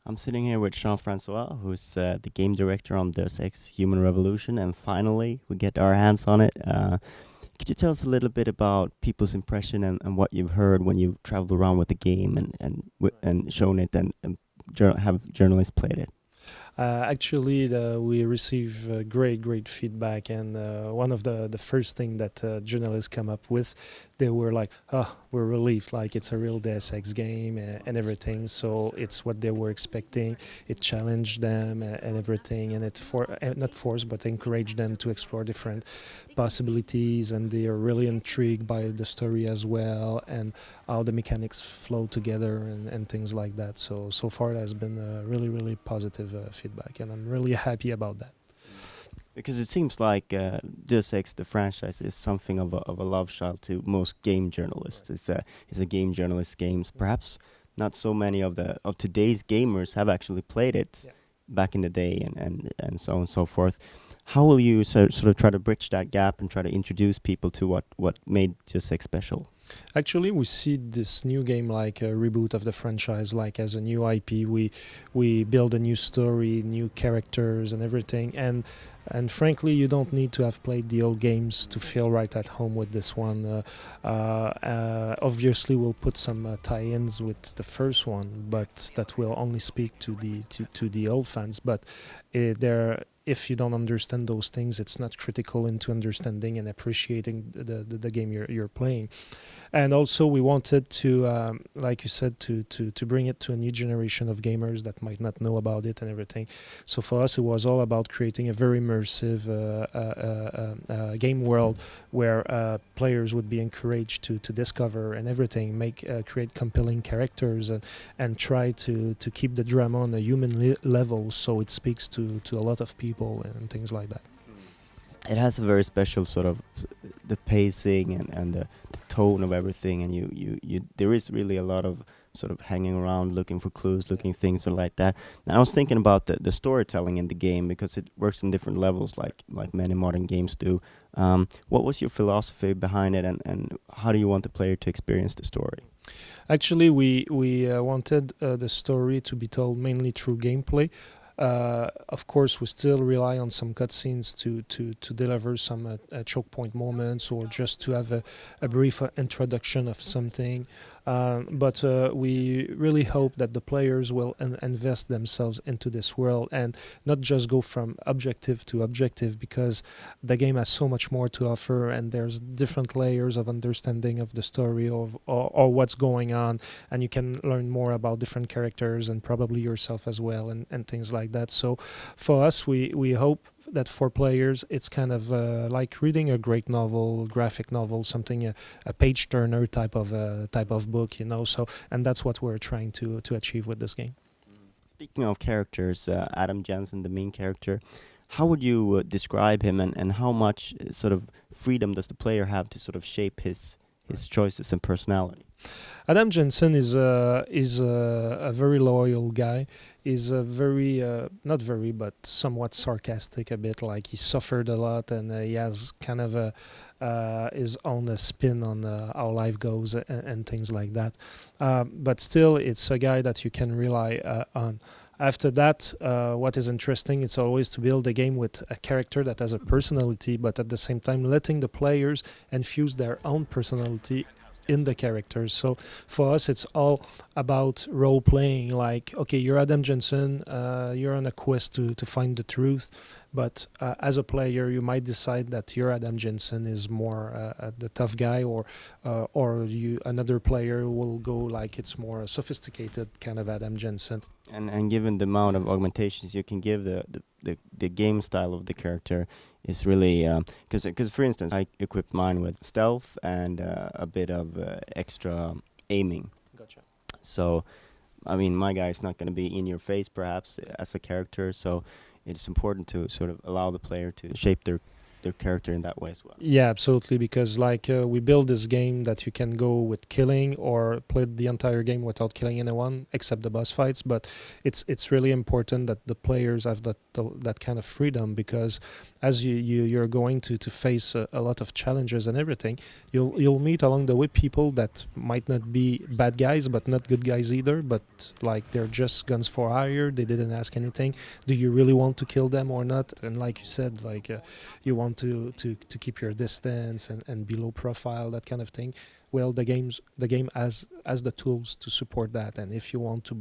I'm sitting here with Jean-Francois, who's the game director on Deus Ex Human Revolution, and finally we get our hands on it. Could you tell us a little bit about people's impression and what you've heard when you've traveled around with the game and shown it and have journalists played it? We receive great feedback, and one of the first thing that journalists come up with, they were like, "Oh, we're relieved! Like it's a real Deus Ex game and everything." So it's what they were expecting. It challenged them and everything, and not forced, but encouraged them to explore different possibilities, and they are really intrigued by the story as well and how the mechanics flow together and things like that. So far, it has been really positive feedback, and I'm really happy about that. Because it seems like Deus Ex, the franchise, is something of a love child to most game journalists. It's a game journalist's games. Perhaps not so many of today's gamers have actually played it back in the day, and so on and so forth. How will you sort of try to bridge that gap and try to introduce people to what made Deus Ex special? Actually, we see this new game like a reboot of the franchise, like as a new IP. We build a new story, new characters, and everything. And frankly, you don't need to have played the old games to feel right at home with this one. Obviously, we'll put some tie-ins with the first one, but that will only speak to the old fans. But if you don't understand those things, it's not critical into understanding and appreciating the game you're playing. And also, we wanted to, like you said, to bring it to a new generation of gamers that might not know about it and everything. So for us, it was all about creating a very immersive game world where players would be encouraged to discover and everything, create compelling characters and try to keep the drama on a human level, so it speaks to a lot of people and things like that. It has a very special sort of the pacing and the tone of everything, and you there is really a lot of sort of hanging around looking for clues, looking things or like that. And I was thinking about the storytelling in the game, because it works in different levels like many modern games do. What was your philosophy behind it, and how do you want the player to experience the story? Actually, we wanted the story to be told mainly through gameplay. Of course, we still rely on some cutscenes to deliver some choke point moments, or just to have a brief introduction of something. But we really hope that the players will invest themselves into this world and not just go from objective to objective, because the game has so much more to offer, and there's different layers of understanding of the story or what's going on, and you can learn more about different characters and probably yourself as well, and things like that. So for us, we hope that for players it's kind of like reading a great novel, graphic novel, something a page turner type of book, so, and that's what we're trying to achieve with this game. Speaking of characters, Adam Jensen, the main character, how would you describe him, and how much sort of freedom does the player have to sort of shape his choices and personality? Adam Jensen is a very loyal guy. He's a very not very, but somewhat sarcastic a bit. Like, he suffered a lot, and he has kind of his own spin on how life goes and things like that. But still, it's a guy that you can rely on. After that, what is interesting, it's always to build a game with a character that has a personality, but at the same time letting the players infuse their own personality in the characters. So for us, it's all about role playing. Like, okay, you're Adam Jensen, you're on a quest to find the truth, but as a player, you might decide that your Adam Jensen is more the tough guy, or another player will go like it's more a sophisticated kind of Adam Jensen. And given the amount of augmentations you can give the game style of the character is really, because for instance, I equipped mine with stealth and a bit of extra aiming. Gotcha. So, I mean, my guy is not going to be in your face perhaps as a character, so it's important to sort of allow the player to shape their character in that way as well. Yeah, absolutely, because like we build this game that you can go with killing or play the entire game without killing anyone except the boss fights, but it's really important that the players have that kind of freedom, because as you're going to face a lot of challenges and everything, you'll meet along the way people that might not be bad guys but not good guys either, but like they're just guns for hire. They didn't ask anything. Do you really want to kill them or not? And like you said, like you want to keep your distance and be low profile, that kind of thing. Well, the game has the tools to support that, and if you want to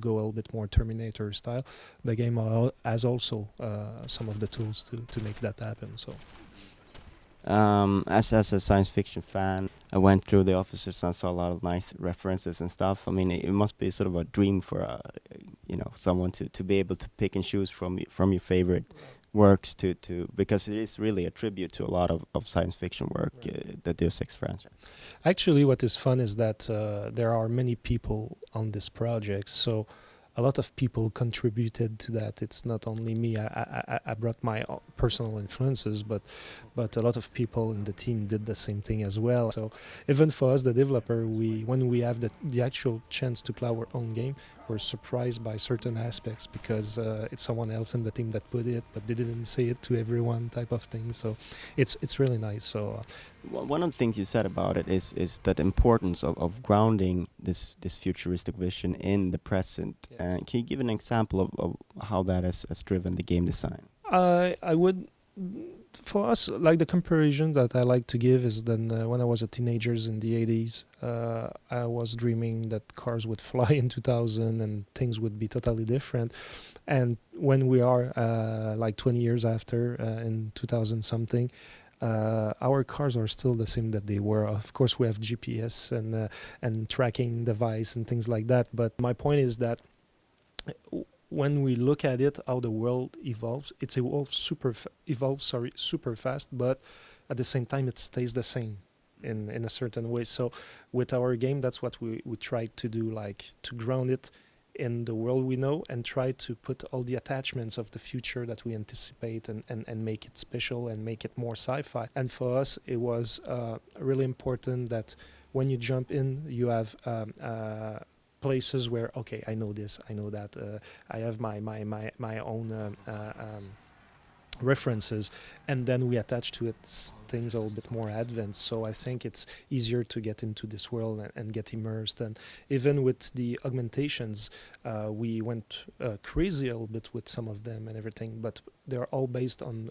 go a little bit more Terminator style, the game has also some of the tools to make that happen. So as a science fiction fan, I went through the offices and saw a lot of nice references and stuff. I mean, it must be sort of a dream for someone to be able to pick and choose from your favorite works to because it is really a tribute to a lot of science fiction work, the Deus Ex franchise. actually, what is fun is that there are many people on this project, so a lot of people contributed to that. It's not only me. I brought my personal influences, but a lot of people in the team did the same thing as well. So even for us, the developer, when we have the actual chance to play our own game, we're surprised by certain aspects because it's someone else in the team that put it, but they didn't say it to everyone, type of thing. So it's really nice. So one of the things you said about it is that importance of grounding this futuristic vision in the present. Yes. Can you give an example of how that has driven the game design? I would, for us, like the comparison that I like to give is then when I was a teenager in the 80s, I was dreaming that cars would fly in 2000 and things would be totally different. And when we are like 20 years after, in 2000 something, our cars are still the same that they were. Of course, we have GPS and tracking device and things like that. But my point is that when we look at it, how the world evolves, it evolves super fast, but at the same time, it stays the same in a certain way. So with our game, that's what we try to do, like to ground it in the world we know and try to put all the attachments of the future that we anticipate and make it special and make it more sci-fi. And for us, it was really important that when you jump in, you have places where, okay, I know this, I know that, I have my own references, and then we attach to it things a little bit more advanced. So I think it's easier to get into this world and get immersed. And even with the augmentations, we went crazy a little bit with some of them and everything, but they're all based on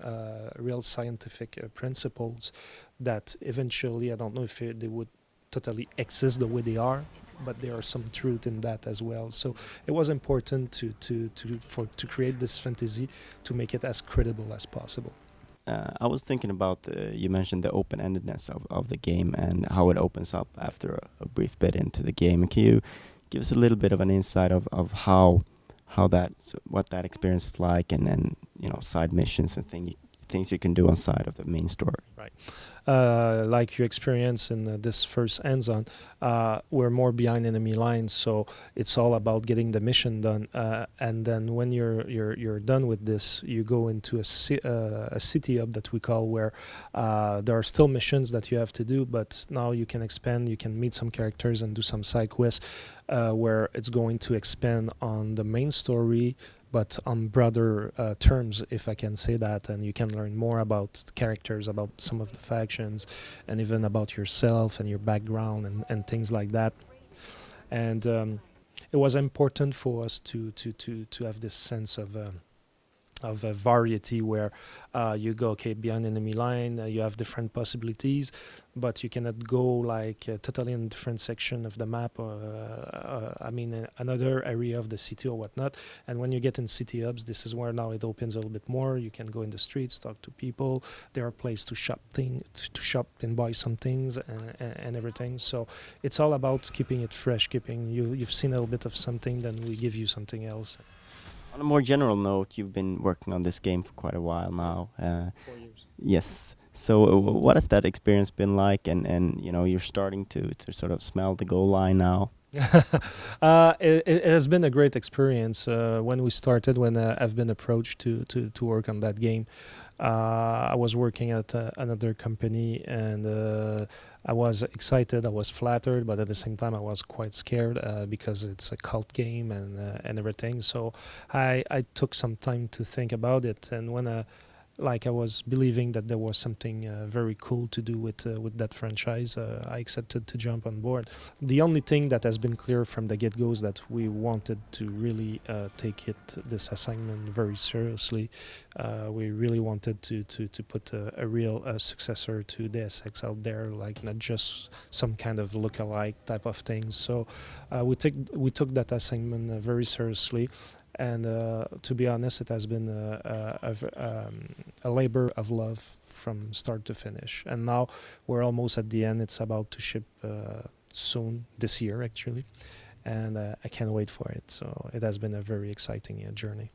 real scientific principles that eventually, I don't know if they would totally exist the way they are, but there are some truth in that as well. So it was important to create this fantasy to make it as credible as possible. I was thinking about you mentioned the open-endedness of the game and how it opens up after a brief bit into the game. Can you give us a little bit of an insight of what that experience is like, and then side missions and things you can do on side of the main story? Right. Like you experience in this first hands-on, we're more behind enemy lines, so it's all about getting the mission done. And then when you're done with this, you go into a city hub that we call, where there are still missions that you have to do, but now you can expand. You can meet some characters and do some side quests, where it's going to expand on the main story, but on broader terms, if I can say that, and you can learn more about characters, about some of the factions, and even about yourself and your background and things like that. And it was important for us to have this sense of a variety, where you go, okay, beyond enemy line, you have different possibilities, but you cannot go like totally in a different section of the map, another area of the city or whatnot. And when you get in city hubs, this is where now it opens a little bit more. You can go in the streets, talk to people. There are places to shop and buy some things and everything. So it's all about keeping it fresh, you've seen a little bit of something, then we give you something else. On a more general note, you've been working on this game for quite a while now. 4 years. Yes. So what has that experience been like? And you're starting to sort of smell the goal line now. It has been a great experience. When we started, when I've been approached to work on that game, I was working at another company, and I was excited, I was flattered, but at the same time I was quite scared because it's a cult game and everything. So I took some time to think about it, and when like I was believing that there was something very cool to do with that franchise, I accepted to jump on board. The only thing that has been clear from the get-go is that we wanted to really take this assignment very seriously. We really wanted to put a real successor to Deus Ex out there, like not just some kind of look-alike type of thing. So we took that assignment very seriously. And to be honest, it has been a labor of love from start to finish. And now we're almost at the end. It's about to ship soon, this year actually. And I can't wait for it. So it has been a very exciting journey.